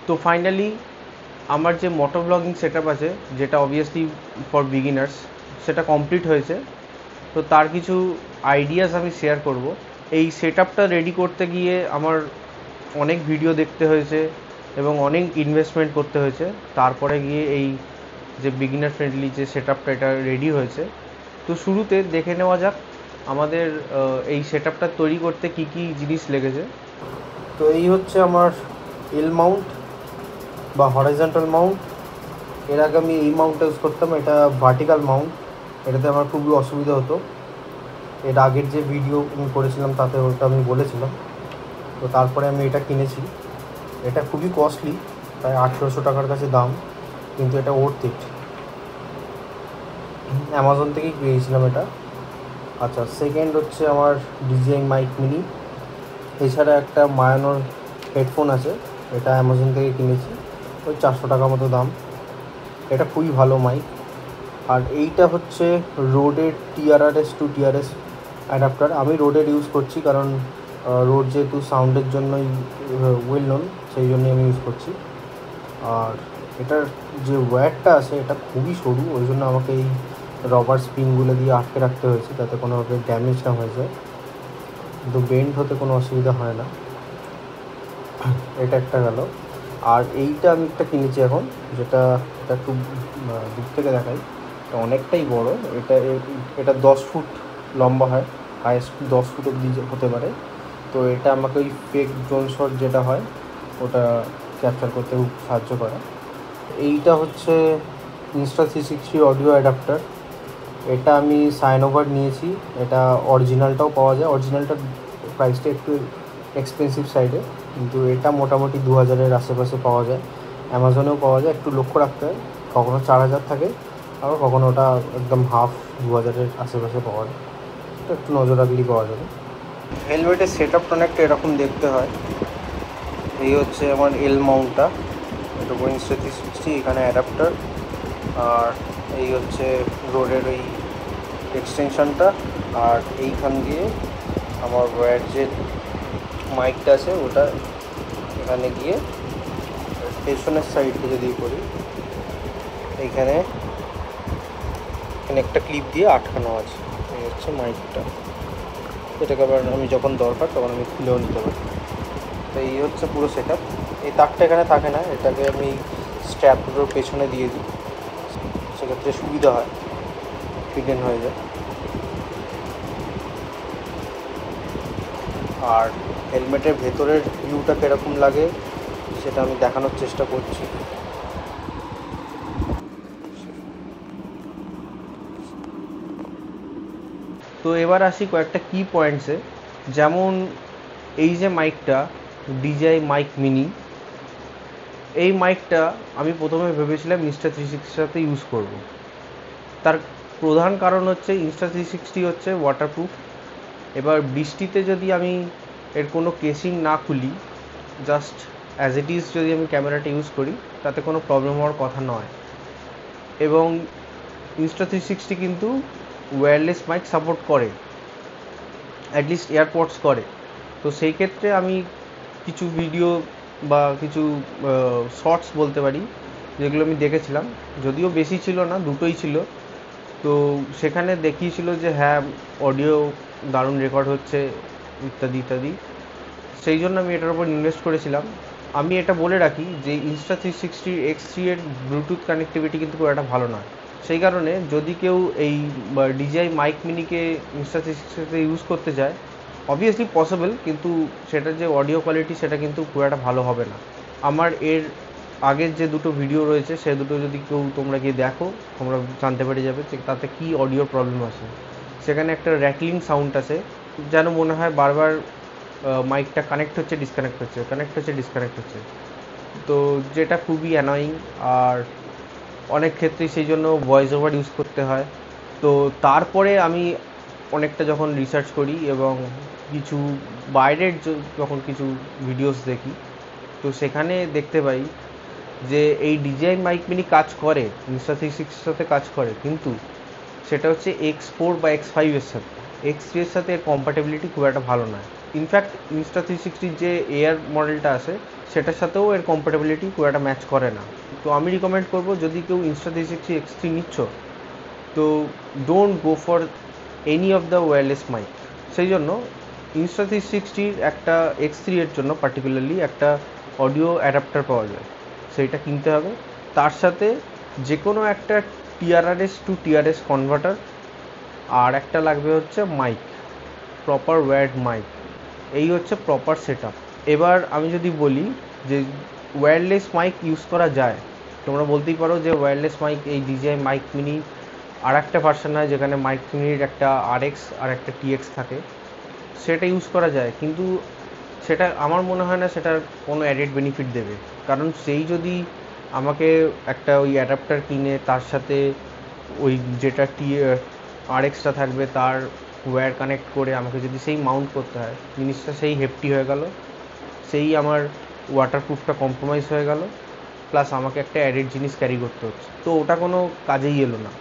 তো ফাইনালি আমার যে মোটো ব্লগিং সেট আপ আছে, যেটা অবভিয়াসলি ফর বিগিনার্স, সেটা কমপ্লিট হয়েছে। তো তার কিছু আইডিয়াস আমি শেয়ার করব। এই সেট আপটা রেডি করতে গিয়ে আমার অনেক ভিডিও দেখতে হয়েছে এবং অনেক ইনভেস্টমেন্ট করতে হয়েছে, তারপরে গিয়ে এই যে বিগিনার ফ্রেন্ডলি যে সেট আপটা এটা রেডি হয়েছে। তো শুরুতে দেখে নেওয়া যাক আমাদের এই সেট আপটা তৈরি করতে কী কী জিনিস লেগেছে। তো এই হচ্ছে আমার এল মাউন্ট বা হরাইজন্টাল মাউন্ট। এর আগে আমি এই মাউন্টটা ইউজ করতাম, এটা ভার্টিক্যাল মাউন্ট। এটাতে আমার খুবই অসুবিধা হতো। এর আগের যে ভিডিও আমি করেছিলাম তাতে ওটা আমি বলেছিলাম। তো তারপরে আমি এটা কিনেছি। এটা খুবই কস্টলি, প্রায় 1800 টাকার কাছে দাম, কিন্তু এটা ওর্থ ইট। অ্যামাজন থেকেই পেয়েছিলাম এটা। আচ্ছা, সেকেন্ড হচ্ছে আমার DJI মাইক মিনি। এছাড়া একটা মায়ানোর হেডফোন আছে, এটা অ্যামাজন থেকে কিনেছি, ওই 400 টাকা মতো দাম। এটা খুবই ভালো মাইক। আর এইটা হচ্ছে রোডের TRRS টু TRS অ্যাডাপ্টার। আমি রোডের ইউজ করছি কারণ রোড যেহেতু সাউন্ডের জন্যই ওয়েল নোন, সেই জন্যই আমি ইউজ করছি। আর এটার যে ওয়্যারটা আছে এটা খুবই সরু, ওই জন্য আমাকে এই রবার স্প্রিংগুলো দিয়ে আটকে রাখতে হয়েছে যাতে কোনোভাবে ড্যামেজ না হয়ে যায়, কিন্তু বেন্ড হতে কোনো অসুবিধা হয় না। এটা একটা গেল। আর এইটা আমি একটা কিনেছি এখন, যেটা এটা একটু দূর থেকে দেখাই, এটা অনেকটাই বড়। এটা 10 ফুট লম্বা হয়, হাইয়েস্ট 10 ফুট অব্দি হতে পারে। তো এটা আমাকে ওই ফেক ড্রোন শট যেটা হয় ওটা ক্যাপচার করতে খুব সাহায্য করে। এইটা হচ্ছে Insta360 অডিও অ্যাডাপ্টার। এটা আমি সাইনোভার নিয়েছি। এটা অরিজিনালটাও পাওয়া যায়, অরিজিনালটার প্রাইসটা একটু এক্সপেন্সিভ সাইডে, কিন্তু এটা মোটামুটি 2000-এর আশেপাশে পাওয়া যায়। অ্যামাজনেও পাওয়া যায়, একটু লক্ষ্য রাখতে হয়, কখনো 4000 থাকে, আবার কখনো ওটা একদম হাফ 2000-এর আশেপাশে পাওয়া যায়, এটা একটু নজর রাখলেই পাওয়া যাবে। হেলমেটের সেট আপটা অনেকটা এরকম দেখতে হয়। এই হচ্ছে আমার এল মাউন্টটা, এটা Insta360, এখানে অ্যাডাপ্টার। আর এই হচ্ছে রোডের ওই এক্সটেনশনটা। আর এইখান দিয়ে আমার ওয়্যার যে মাইকটা আছে ওটা এখানে গিয়ে পেছনের সাইডে যদি করি, এইখানে একটা ক্লিপ দিয়ে আটকানো আছে। এই হচ্ছে মাইকটা, এটাকে আবার আমি যখন দরকার তখন আমি খুলেও নিতে পারি। তো এই হচ্ছে পুরো সেট আপ। এই তারটা এখানে থাকে না, এটাকে আমি স্ট্র্যাপগুলোর পেছনে দিয়ে দিই, সেক্ষেত্রে সুবিধা হয়, ফিটেন হয়ে যায়। আর হেলমেটের ভেতরের ভিউটা কীরকম লাগে সেটা আমি দেখানোর চেষ্টা করছি। তো এবার আসি কয়েকটা কি পয়েন্টসে। যেমন এই যে মাইকটা DJI মাইক মিনি, এই মাইকটা আমি প্রথমে ভেবেছিলাম Insta360 সাথে ইউজ করব। তার প্রধান কারণ হচ্ছে Insta360 হচ্ছে ওয়াটারপ্রুফ। এবার বৃষ্টিতে যদি আমি এর কোনো কেসিং না খুলি, জাস্ট অ্যাজ ইট ইজ যদি আমি ক্যামেরাটা ইউজ করি, তাতে কোনো প্রবলেম হওয়ার কথা নয়। এবং Insta360 কিন্তু ওয়্যারলেস মাইক সাপোর্ট করে, অ্যাটলিস্ট এয়ারপডস করে। তো সেই ক্ষেত্রে আমি কিছু ভিডিও বা কিছু শর্টস বলতে পারি যেগুলো আমি দেখেছিলাম, যদিও বেশি ছিল না, দুটোই ছিল। তো সেখানে দেখিয়েছিল যে হ্যাঁ, অডিও দারুণ রেকর্ড হচ্ছে, ইত্যাদি ইত্যাদি। সেই জন্য আমি এটার উপর ইনভেস্ট করেছিলাম। আমি এটা বলে রাখি যে Insta360 X3 এর ব্লুটুথ কানেক্টিভিটি কিন্তু খুব একটা ভালো নয়। সেই কারণে যদি কেউ এই DJI মাইক মিনিকে Insta360 ইউজ করতে চায়, অবভিয়াসলি পসিবল, কিন্তু সেটার যে অডিও কোয়ালিটি সেটা কিন্তু খুব একটা ভালো হবে না। আমার এর আগের যে দুটো ভিডিও রয়েছে সে দুটো যদি কেউ তোমরা গিয়ে দেখো, তোমরা জানতে পেরে যাবে যে তাতে কী অডিওর প্রবলেম আছে। সেখানে একটা র্যাটলিং সাউন্ড আছে, যেন মনে হয় বারবার মাইকটা কানেক্ট হচ্ছে ডিসকানেক্ট হচ্ছে, কানেক্ট হচ্ছে ডিসকানেক্ট হচ্ছে। তো যেটা খুবই অ্যানয়িং। আর অনেক ক্ষেত্রেই সেই জন্য ভয়েস ওভার ইউজ করতে হয়। তো তারপরে আমি অনেকটা যখন রিসার্চ করি এবং কিছু বাইরের যখন কিছু ভিডিওস দেখি, তো সেখানে দেখতে পাই যে এই DJI মাইক মিনি কাজ করে, Insta360 সাথে কাজ করে, কিন্তু সেটা হচ্ছে X4 বা X5 এর সাথে। X3 এর সাথে এর কম্প্যাটেবিলিটি খুব একটা ভালো নয়। ইনফ্যাক্ট Insta360 যে এয়ার মডেলটা আছে সেটার সাথেও এর কম্প্যাটেবিলিটি খুব একটা ম্যাচ করে না। তো আমি রিকমেন্ড করবো যদি কেউ Insta360 X3 নিচ্ছ তো don't go for any of the wireless mic. সেই জন্য Insta360 একটা X3 এর জন্য পার্টিকুলারলি একটা অডিও অ্যাডাপ্টার পাওয়া যায়, সেইটা কিনতে হবে। তার সাথে যে কোনো একটা TRRS টু TRS কনভার্টার, আর একটা লাগবে হচ্ছে মাইক, প্রপার ওয়্যার্ড মাইক। এই হচ্ছে প্রপার সেট আপ। এবার আমি যদি বলি যে ওয়্যারলেস মাইক ইউজ করা যায়, তোমরা বলতেই পারো যে ওয়্যারলেস মাইক এই DJI মাইক মিনি আর একটা ভার্সন হয় যেখানে মাইক মিনির একটা RX আর একটা TX থাকে, সেটা ইউজ করা যায়, কিন্তু সেটা আমার মনে হয় না সেটার কোনো অ্যাডেড বেনিফিট দেবে। কারণ সেই যদি আমাকে একটা ওই অ্যাডাপ্টার কিনে তার সাথে ওই যেটা RX-টা থাকবে তার ওয়্যার কানেক্ট করে আমাকে যদি সেই মাউন্ট করতে হয়, জিনিসটা সেই হেফটি হয়ে গেল, সেই আমার ওয়াটারপ্রুফটা কম্প্রোমাইজ হয়ে গেল, প্লাস আমাকে একটা অ্যাডেড জিনিস ক্যারি করতে হচ্ছে, তো ওটা কোনো কাজেই এলো না।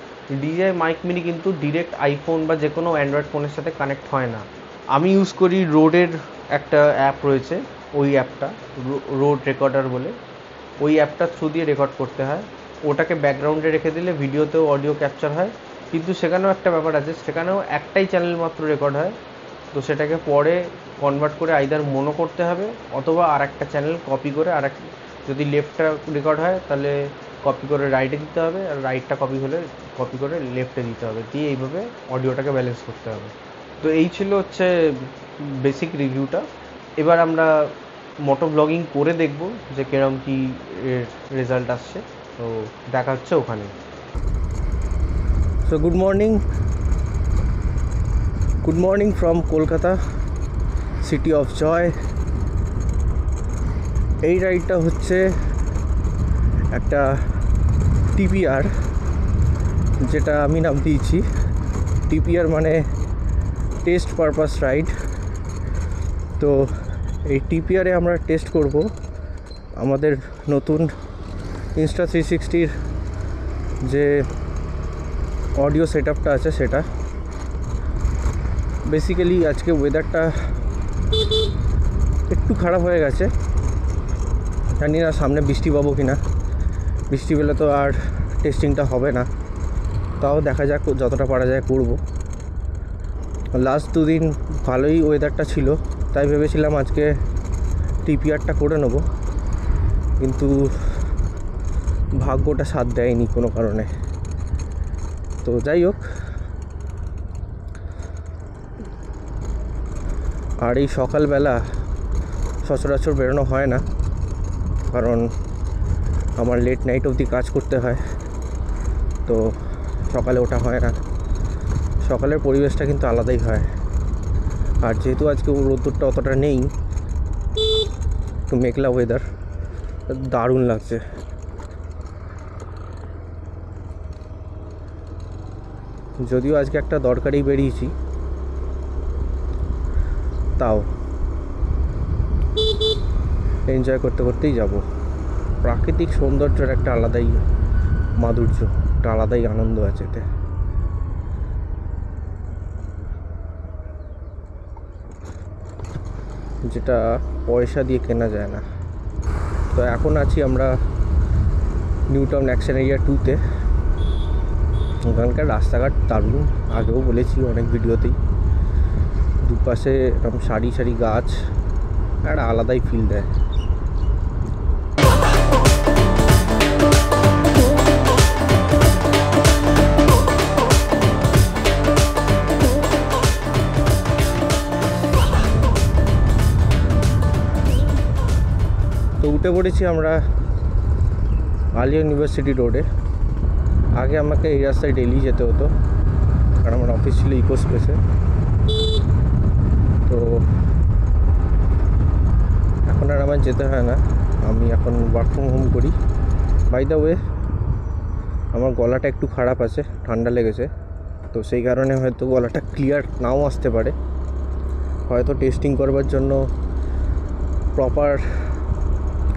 DJI মাইক মিনি কিন্তু ডিরেক্ট আইফোন বা যে কোনো অ্যান্ড্রয়েড ফোনের সাথে কানেক্ট হয় না। আমি ইউজ করি রোডের একটা অ্যাপ রয়েছে, ওই অ্যাপটা রোড রেকর্ডার বলে, ওই অ্যাপটার থ্রু দিয়ে রেকর্ড করতে হয়। ওটাকে ব্যাকগ্রাউন্ডে রেখে দিলে ভিডিওতেও অডিও ক্যাপচার হয়, কিন্তু সেখানেও একটা ব্যাপার আছে, সেখানেও একটাই চ্যানেল মাত্র রেকর্ড হয়। তো সেটাকে পরে কনভার্ট করে আইদার মোনো করতে হবে অথবা আর একটা চ্যানেল কপি করে যদি লেফটটা রেকর্ড হয় তাহলে কপি করে রাইটে দিতে হবে, আর রাইটটা কপি করে লেফটে দিতে হবে, দিয়ে এইভাবে অডিওটাকে ব্যালেন্স করতে হবে। তো এই ছিল হচ্ছে বেসিক রিভিউটা। এবার আমরা মোটো ব্লগিং করে দেখব যে কিরম কি রেজাল্ট আসছে, তো দেখা হচ্ছে ওখানে। So good morning from Kolkata, city of joy. এই রাইডটা হচ্ছে একটা TPR, যেটা আমি নাম দিয়েছি TPR, মানে টেস্ট পারপাস রাইড। তো এই TPR-এ আমরা টেস্ট করব আমাদের নতুন Insta360-র যে অডিও সেট আপটা আছে সেটা। বেসিক্যালি আজকে ওয়েদারটা একটু খারাপ হয়ে গেছে, জানি না সামনে বৃষ্টি পাবো কি না। বৃষ্টি পেলে তো আর টেস্টিংটা হবে না, তাও দেখা যাক, যতটা পারা যায় করব। লাস্ট দুদিন ভালোই ওয়েদারটা ছিল, তাই ভেবেছিলাম আজকে TPR-টা করে নেব, কিন্তু ভাগ্যটা সাথ দেয়নি কোনো কারণে। তো যাই হোক, আর এই সকালবেলা সচরাচর বেরোনো হয় না, কারণ আমার লেট নাইট অবধি কাজ করতে হয়, তো সকালে ওটা হয় না। সকালের পরিবেশটা কিন্তু আলাদাই হয়, আর যেহেতু আজকে রোদ্দুরটা অতটা নেই, একটু মেঘলা ওয়েদার, দারুণ লাগছে। যদিও আজকে একটা দরকারেই বেরিয়েছি, তাও এনজয় করতে করতেই যাব। প্রাকৃতিক সৌন্দর্যের একটা আলাদাই মাধুর্য, একটা আলাদাই আনন্দ আছে এতে। যেটা পয়সা দিয়ে কেনা যায় না। তো এখন আছি আমরা নিউ টাউন অ্যাকশন এরিয়া 2-তে। ওখানকার রাস্তাঘাট দারুণ, আগেও বলেছি অনেক ভিডিওতেই। দুপাশে এরকম সারি সারি গাছ, একটা আলাদাই ফিল দেয়। তো উঠে পড়েছি আমরা আলিয়া ইউনিভার্সিটি রোডে। আগে আমাকে এই রাস্তায় ডেলি যেতে হতো, কারণ আমার অফিস ছিল ইকো স্পেসে। তো এখন আর আমার যেতে হয় না, আমি এখন ওয়ার্ক ফ্রম হোম করি। বাই দ্য ওয়ে, আমার গলাটা একটু খারাপ আছে, ঠান্ডা লেগেছে, তো সেই কারণে হয়তো গলাটা ক্লিয়ার নাও আসতে পারে। হয়তো টেস্টিং করবার জন্য প্রপার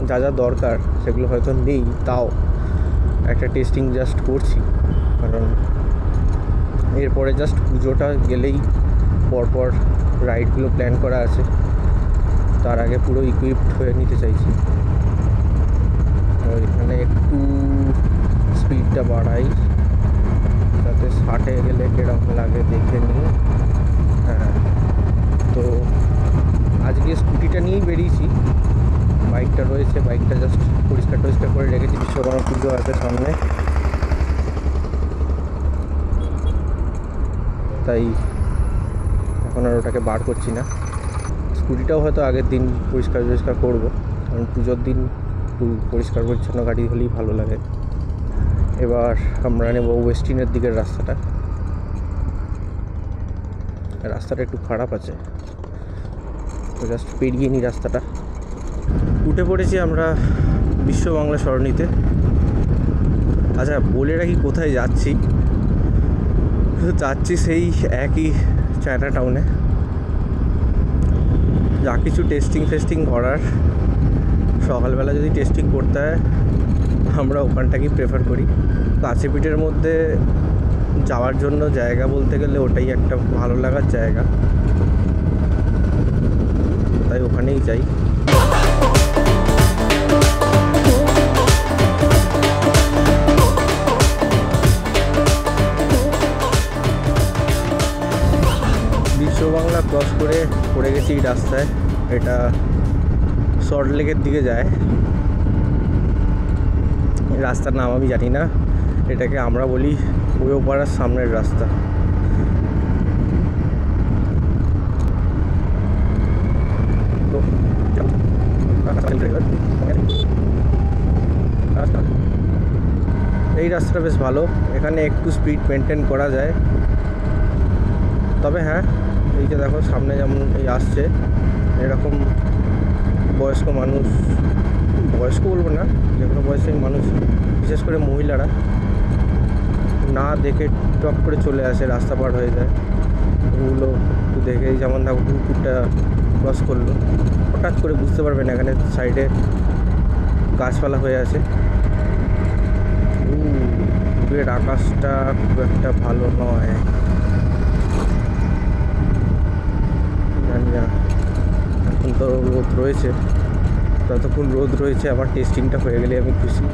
যা যা দরকার সেগুলো হয়তো নেই, তাও একটা টেস্টিং জাস্ট করছি, কারণ এরপরে জাস্ট পুজোটা গেলেই পরপর রাইডগুলো প্ল্যান করা আছে। তার আগে পুরো ইকুইপড হয়ে নিতে চাইছি। এখানে একটু স্পিডটা বাড়াই, যাতে 60-এ গেলে কীরকম লাগে দেখে নিই। হ্যাঁ, তো আজকে স্কুটিটা নিয়েই বেরিয়েছি, বাইকটা রয়েছে, বাইকটা জাস্ট পরিষ্কার করে রেখেছি। বিশ্বকর্মা পুজো আছে সামনে, তাই এখন আর ওটাকে বার করছি না। স্কুটিটাও হয়তো আগের দিন পরিষ্কার করবো, কারণ পুজোর দিন একটু পরিষ্কার পরিচ্ছন্ন গাড়ি হলেই ভালো লাগে। এবার আমরা নেব ওয়েস্টিনের দিকের রাস্তাটা একটু খারাপ আছে, তো জাস্ট পেরিয়ে নিই রাস্তাটা। উঠে পড়েছি আমরা বিশ্ব বাংলা সরণিতে। আচ্ছা, বলে রাখি কোথায় যাচ্ছি। যাচ্ছি সেই একই চায়না টাউনে। যা কিছু টেস্টিং করার, সকালবেলা যদি টেস্টিং করতে হয় আমরা ওখানটাকেই প্রেফার করি। কাছেপিঠের মধ্যে যাওয়ার জন্য জায়গা বলতে গেলে ওটাই একটা ভালো লাগার জায়গা, তাই ওখানেই যাই। বিশ্ব বাংলা ক্রস করে পড়ে গেছি এই রাস্তায়। এটা সল্টলেকের দিকে যায়। এই রাস্তার নাম আমি জানি না, এটাকে আমরা বলি ওপাড়ার সামনের রাস্তা। তো এই রাস্তাটা বেশ ভালো, এখানে একটু স্পিড মেনটেন করা যায়। তবে হ্যাঁ, এই যে দেখো সামনে যেমন এই আসছে এরকম বয়স্ক মানুষ, বয়স্ক বলবো না, যে কোনো বয়সের মানুষ, বিশেষ করে মহিলারা না দেখে টপ করে চলে আসে, রাস্তা পার হয়ে যায়। ওগুলো একটু দেখেই, যেমন দেখো কুকুরটা ক্রস করলো, হঠাৎ করে বুঝতে পারবে না এখানে সাইডে গাছপালা হয়ে আছে। দূরের আকাশটা খুব একটা ভালো নয়, জানি না। এখন তো রোদ রয়েছে, যতক্ষণ রোদ রয়েছে আমার টেস্টিংটা হয়ে গেলে আমি খুশি।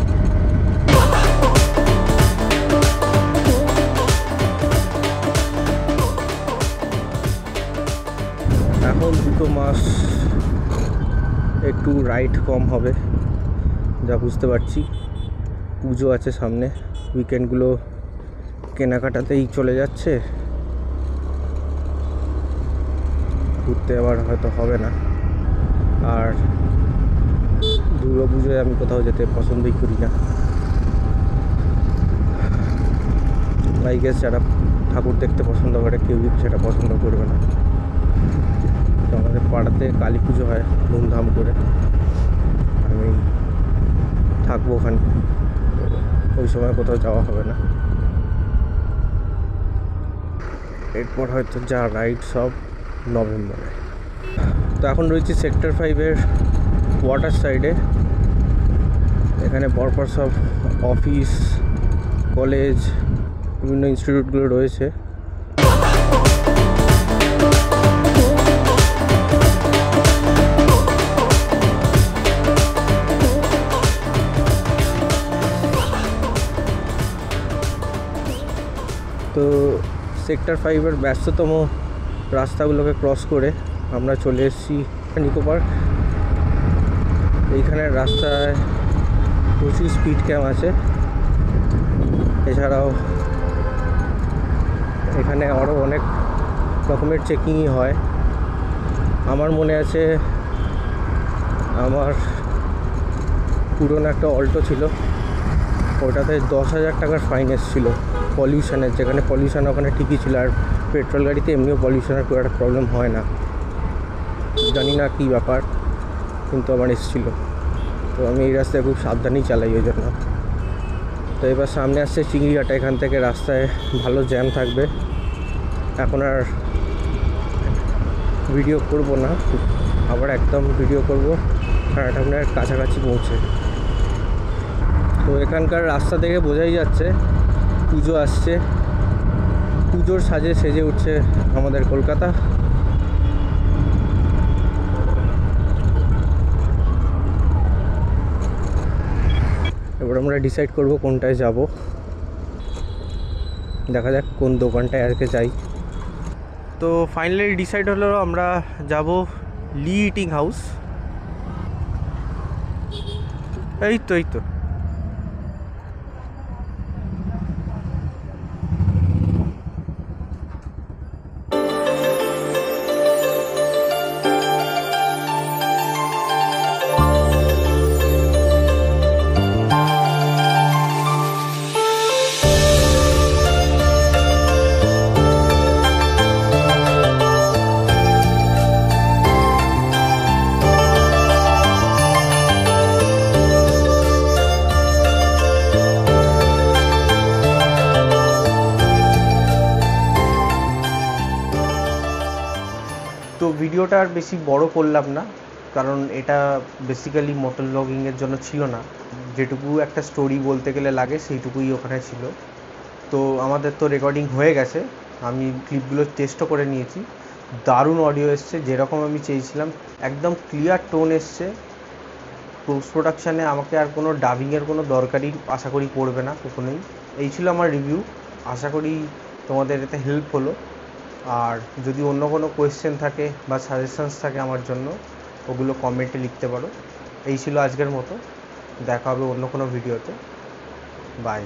এখন 2 মাস একটু রাইড কম হবে, যা বুঝতে পারছি। পুজো আছে সামনে, উইকেন্ডগুলো কেনাকাটাতেই চলে যাচ্ছে, ঘুরতে আবার হয়তো হবে না। আর দুর্গা পুজোয় আমি কোথাও যেতে পছন্দই করি না। আই গেস যারা ঠাকুর দেখতে পছন্দ করে কেউই সেটা পছন্দ করবে না। তো আমাদের পাড়াতে কালী পুজো হয় ধুমধাম করে, আমি থাকবো ওখানে, ওই সময় কোথাও যাওয়া হবে না। এরপর হয়তো যা রাইড সব নভেম্বরে। তো এখন রয়েছে সেক্টর 5-এর ওয়াটার সাইডে। এখানে পরপর সব অফিস, কলেজ, বিভিন্ন ইনস্টিটিউটগুলো রয়েছে। তো সেক্টর 5-এর ব্যস্ততম রাস্তাগুলোকে ক্রস করে আমরা চলে এসেছি নিকো পার্ক। এইখানের রাস্তায় প্রচুর স্পিড ক্যাম আছে, এছাড়াও এখানে আরও অনেক রকমের চেকিংই হয়। আমার মনে আছে আমার পুরনো একটা অল্টো ছিল, ওটাতে 10,000 টাকার ফাইন এসেছিলো পলিউশনের, যেখানে পলিউশন ওখানে ঠিকই ছিল, আর পেট্রোল গাড়িতে এমনিও পলিউশনের খুব একটা প্রবলেম হয় না, জানি না কী ব্যাপার, কিন্তু আমার এসেছিলো। তো আমি এই রাস্তায় খুব সাবধানেই চালাই ওই জন্য। তো এবার সামনে আসছে চিংড়িঘাটা, এখান থেকে রাস্তায় ভালো জ্যাম থাকবে। এখন আর ভিডিও করব না, আবার একদম ভিডিও করব আপনার কাছাকাছি পৌঁছে। তো এখানকার রাস্তা থেকে বোঝাই যাচ্ছে পুজো আসছে, পুজোর সাজে সেজে উঠছে আমাদের কলকাতা। এবার আমরা ডিসাইড করব কোনটায় যাব। দেখা যাক কোন দোকানটায় আজকে যাই। তো ফাইনালি ডিসাইড হলো আমরা যাব লি ইটিং হাউস। এই তো ভিডিওটা আর বেশি বড় করলাম না, কারণ এটা বেসিক্যালি মোটর ব্লগিংয়ের জন্য ছিল না। যেটুকু একটা স্টোরি বলতে গেলে লাগে সেইটুকুই ওখানে ছিল। তো আমাদের তো রেকর্ডিং হয়ে গেছে, আমি ক্লিপগুলো টেস্টও করে নিয়েছি। দারুণ অডিও এসছে, যেরকম আমি চেয়েছিলাম, একদম ক্লিয়ার টোন এসছে। পোস্ট প্রোডাকশানে আমাকে আর কোনো ডাবিংয়ের কোনো দরকারই আশা করি পড়বে না কখনোই। এই ছিল আমার রিভিউ, আশা করি তোমাদের এতে হেল্প হলো। আর যদি অন্য কোনো কোয়েশ্চেন থাকে বা সাজেশানস থাকে আমার জন্য, ওগুলো কমেন্টে লিখতে পারো। এই ছিল আজকের মতো, দেখা হবে অন্য কোনো ভিডিওতে। বাই।